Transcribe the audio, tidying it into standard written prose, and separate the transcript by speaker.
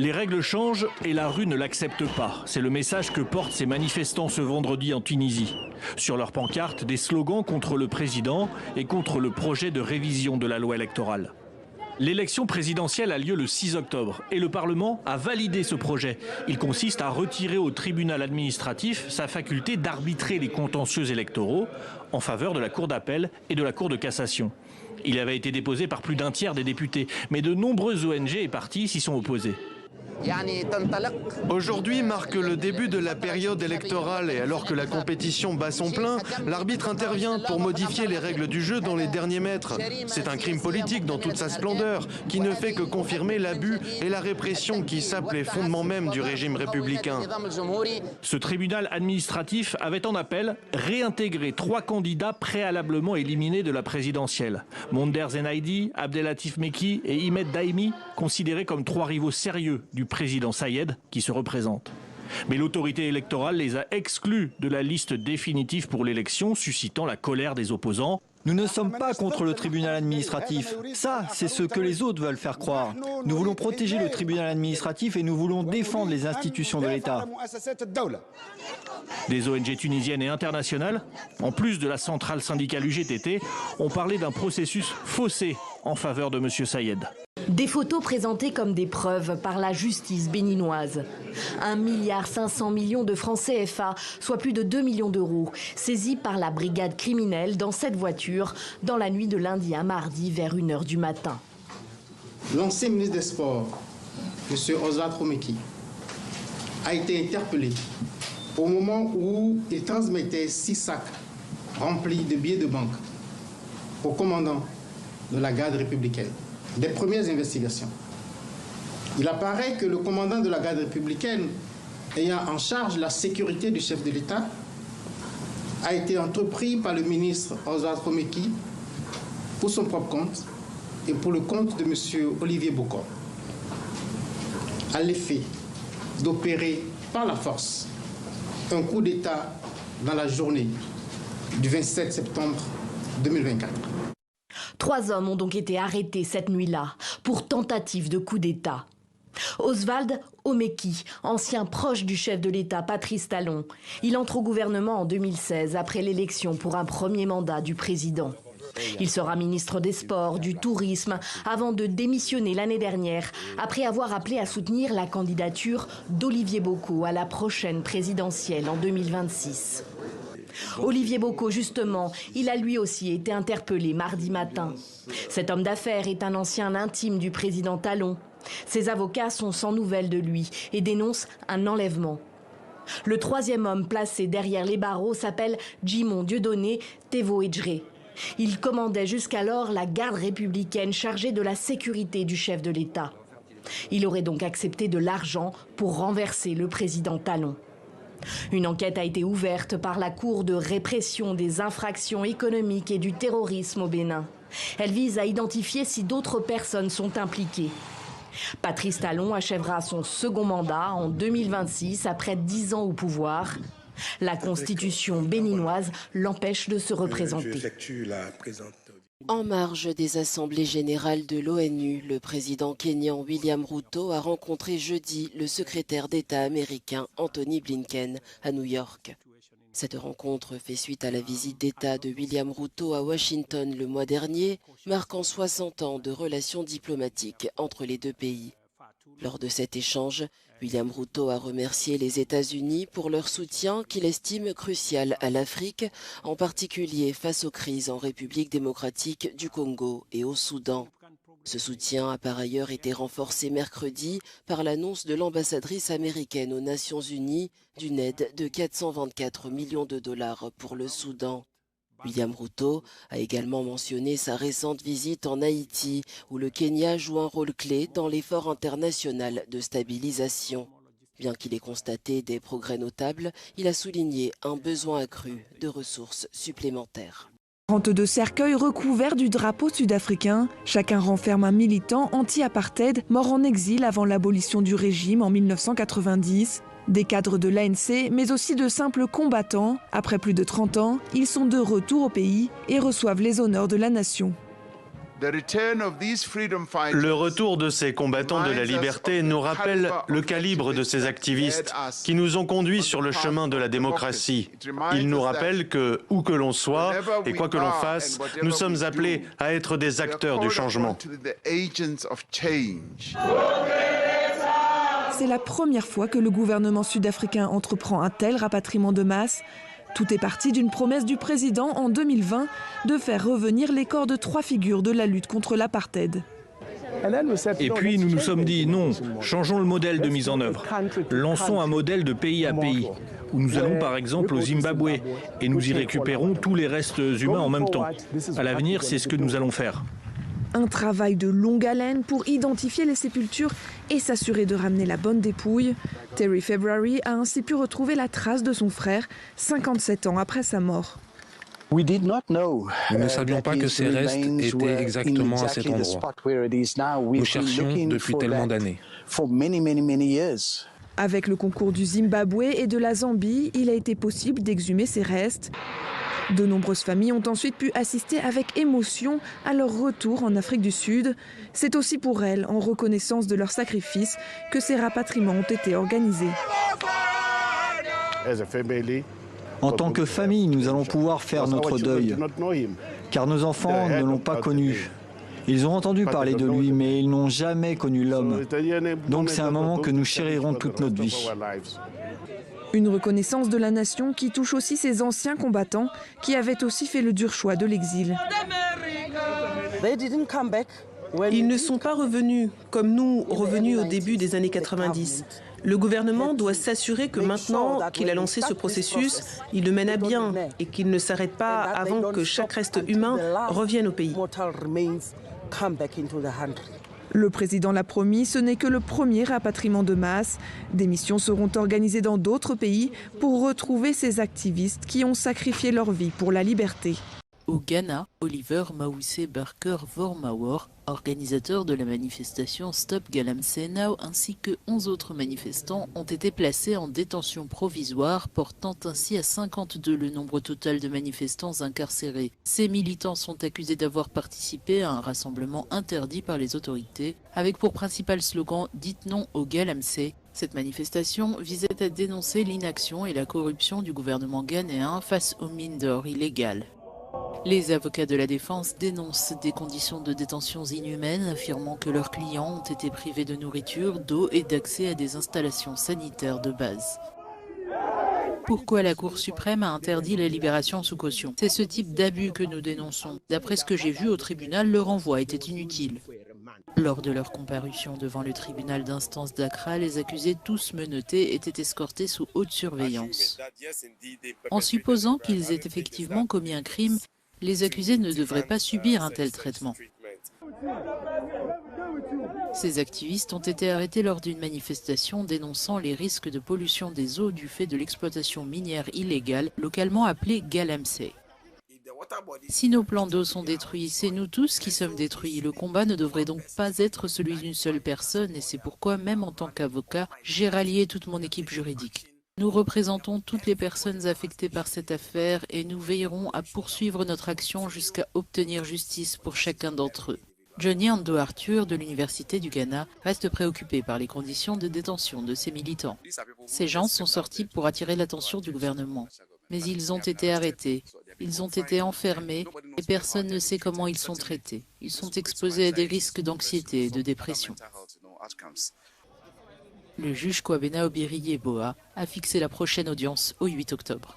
Speaker 1: Les règles changent et la rue ne l'accepte pas. C'est le message que portent ces manifestants ce vendredi en Tunisie. Sur leurs pancartes, des slogans contre le président et contre le projet de révision de la loi électorale. L'élection présidentielle a lieu le 6 octobre et le Parlement a validé ce projet. Il consiste à retirer au tribunal administratif sa faculté d'arbitrer les contentieux électoraux en faveur de la Cour d'appel et de la Cour de cassation. Il avait été déposé par plus d'un tiers des députés, mais de nombreuses ONG et partis s'y sont opposés.
Speaker 2: Aujourd'hui marque le début de la période électorale et alors que la compétition bat son plein, l'arbitre intervient pour modifier les règles du jeu dans les derniers mètres. C'est un crime politique dans toute sa splendeur qui ne fait que confirmer l'abus et la répression qui sapent les fondements même du régime républicain.
Speaker 1: Ce tribunal administratif avait en appel réintégré 3 candidats préalablement éliminés de la présidentielle. Monder Zenaidi, Abdelatif Meki et Imed Daimi, considérés comme 3 rivaux sérieux du président Sayed qui se représente. Mais l'autorité électorale les a exclus de la liste définitive pour l'élection, suscitant la colère des opposants.
Speaker 3: Nous ne sommes pas contre le tribunal administratif. Ça, c'est ce que les autres veulent faire croire. Nous voulons protéger le tribunal administratif et nous voulons défendre les institutions de l'État.
Speaker 1: Des ONG tunisiennes et internationales, en plus de la centrale syndicale UGTT, ont parlé d'un processus faussé en faveur de M. Sayed.
Speaker 4: Des photos présentées comme des preuves par la justice béninoise. 1,5 milliard de francs CFA, soit plus de 2 millions d'euros, saisis par la brigade criminelle dans cette voiture dans la nuit de lundi à mardi vers 1 h du matin.
Speaker 5: L'ancien ministre des Sports, M. Oswald Romeki, a été interpellé au moment où il transmettait 6 sacs remplis de billets de banque au commandant de la garde républicaine. Des premières investigations. Il apparaît que le commandant de la garde républicaine, ayant en charge la sécurité du chef de l'État, a été entrepris par le ministre Oswald Romeki pour son propre compte et pour le compte de M. Olivier Bocor, à l'effet d'opérer par la force un coup d'État dans la journée du 27 septembre 2024.
Speaker 4: 3 hommes ont donc été arrêtés cette nuit-là pour tentative de coup d'État. Oswald Omeki, ancien proche du chef de l'État Patrice Talon. Il entre au gouvernement en 2016 après l'élection pour un premier mandat du président. Il sera ministre des Sports, du Tourisme, avant de démissionner l'année dernière, après avoir appelé à soutenir la candidature d'Olivier Bocor à la prochaine présidentielle en 2026. Olivier Bocor, justement, il a lui aussi été interpellé mardi matin. Cet homme d'affaires est un ancien intime du président Talon. Ses avocats sont sans nouvelles de lui et dénoncent un enlèvement. Le 3e homme placé derrière les barreaux s'appelle Djimon Dieudonné Tevo Edjré. Il commandait jusqu'alors la garde républicaine chargée de la sécurité du chef de l'État. Il aurait donc accepté de l'argent pour renverser le président Talon. Une enquête a été ouverte par la Cour de répression des infractions économiques et du terrorisme au Bénin. Elle vise à identifier si d'autres personnes sont impliquées. Patrice Talon achèvera son second mandat en 2026 après 10 ans au pouvoir. La constitution béninoise l'empêche de se représenter.
Speaker 6: En marge des assemblées générales de l'ONU, le président kényan William Ruto a rencontré jeudi le secrétaire d'État américain Anthony Blinken à New York. Cette rencontre fait suite à la visite d'État de William Ruto à Washington le mois dernier, marquant 60 ans de relations diplomatiques entre les deux pays. Lors de cet échange, William Ruto a remercié les États-Unis pour leur soutien qu'il estime crucial à l'Afrique, en particulier face aux crises en République démocratique du Congo et au Soudan. Ce soutien a par ailleurs été renforcé mercredi par l'annonce de l'ambassadrice américaine aux Nations Unies d'une aide de 424 millions de dollars pour le Soudan. William Ruto a également mentionné sa récente visite en Haïti, où le Kenya joue un rôle clé dans l'effort international de stabilisation. Bien qu'il ait constaté des progrès notables, il a souligné un besoin accru de ressources supplémentaires.
Speaker 7: 42 cercueils recouverts du drapeau sud-africain. Chacun renferme un militant anti-apartheid mort en exil avant l'abolition du régime en 1990. Des cadres de l'ANC, mais aussi de simples combattants. Après plus de 30 ans, ils sont de retour au pays et reçoivent les honneurs de la nation.
Speaker 2: Le retour de ces combattants de la liberté nous rappelle le calibre de ces activistes qui nous ont conduits sur le chemin de la démocratie. Il nous rappelle que, où que l'on soit et quoi que l'on fasse, nous sommes appelés à être des acteurs du changement.
Speaker 7: C'est la première fois que le gouvernement sud-africain entreprend un tel rapatriement de masse. Tout est parti d'une promesse du président en 2020 de faire revenir les corps de 3 figures de la lutte contre l'apartheid.
Speaker 1: Et puis nous nous sommes dit non, changeons le modèle de mise en œuvre. Lançons un modèle de pays à pays, où nous allons par exemple au Zimbabwe et nous y récupérons tous les restes humains en même temps. À l'avenir, c'est ce que nous allons faire.
Speaker 7: Un travail de longue haleine pour identifier les sépultures et s'assurer de ramener la bonne dépouille. Terry February a ainsi pu retrouver la trace de son frère 57 ans après sa mort.
Speaker 8: Nous ne savions pas que ces restes étaient exactement à cet endroit. Nous cherchions depuis tellement d'années.
Speaker 7: Avec le concours du Zimbabwe et de la Zambie, il a été possible d'exhumer ces restes. De nombreuses familles ont ensuite pu assister avec émotion à leur retour en Afrique du Sud. C'est aussi pour elles, en reconnaissance de leur sacrifice, que ces rapatriements ont été organisés.
Speaker 3: En tant que famille, nous allons pouvoir faire notre deuil, car nos enfants ne l'ont pas connu. Ils ont entendu parler de lui, mais ils n'ont jamais connu l'homme. Donc c'est un moment que nous chérirons toute notre vie.
Speaker 7: Une reconnaissance de la nation qui touche aussi ces anciens combattants qui avaient aussi fait le dur choix de l'exil.
Speaker 9: Ils ne sont pas revenus comme nous, revenus au début des années 90. Le gouvernement doit s'assurer que maintenant qu'il a lancé ce processus, il le mène à bien et qu'il ne s'arrête pas avant que chaque reste humain revienne au pays.
Speaker 7: Le président l'a promis, ce n'est que le premier rapatriement de masse. Des missions seront organisées dans d'autres pays pour retrouver ces activistes qui ont sacrifié leur vie pour la liberté.
Speaker 10: Au Ghana, Oliver Mawuse Barker Vormawor, organisateur de la manifestation Stop Galamsey Now, ainsi que 11 autres manifestants ont été placés en détention provisoire, portant ainsi à 52 le nombre total de manifestants incarcérés. Ces militants sont accusés d'avoir participé à un rassemblement interdit par les autorités, avec pour principal slogan « Dites non au Galamsey ». Cette manifestation visait à dénoncer l'inaction et la corruption du gouvernement ghanéen face aux mines d'or illégales. Les avocats de la défense dénoncent des conditions de détention inhumaines, affirmant que leurs clients ont été privés de nourriture, d'eau et d'accès à des installations sanitaires de base. Pourquoi la Cour suprême a interdit la libération sous caution? C'est ce type d'abus que nous dénonçons. D'après ce que j'ai vu au tribunal, le renvoi était inutile. Lors de leur comparution devant le tribunal d'instance d'Accra, les accusés tous menottés étaient escortés sous haute surveillance. En supposant qu'ils aient effectivement commis un crime, les accusés ne devraient pas subir un tel traitement. Ces activistes ont été arrêtés lors d'une manifestation dénonçant les risques de pollution des eaux du fait de l'exploitation minière illégale, localement appelée Galamsey. Si nos plans d'eau sont détruits, c'est nous tous qui sommes détruits. Le combat ne devrait donc pas être celui d'une seule personne et c'est pourquoi, même en tant qu'avocat, j'ai rallié toute mon équipe juridique. Nous représentons toutes les personnes affectées par cette affaire et nous veillerons à poursuivre notre action jusqu'à obtenir justice pour chacun d'entre eux. Johnny Ando Arthur de l'Université du Ghana reste préoccupé par les conditions de détention de ces militants. Ces gens sont sortis pour attirer l'attention du gouvernement. Mais ils ont été arrêtés, ils ont été enfermés et personne ne sait comment ils sont traités. Ils sont exposés à des risques d'anxiété et de dépression. Le juge Kwabena Obiri Yeboah a fixé la prochaine audience au 8 octobre.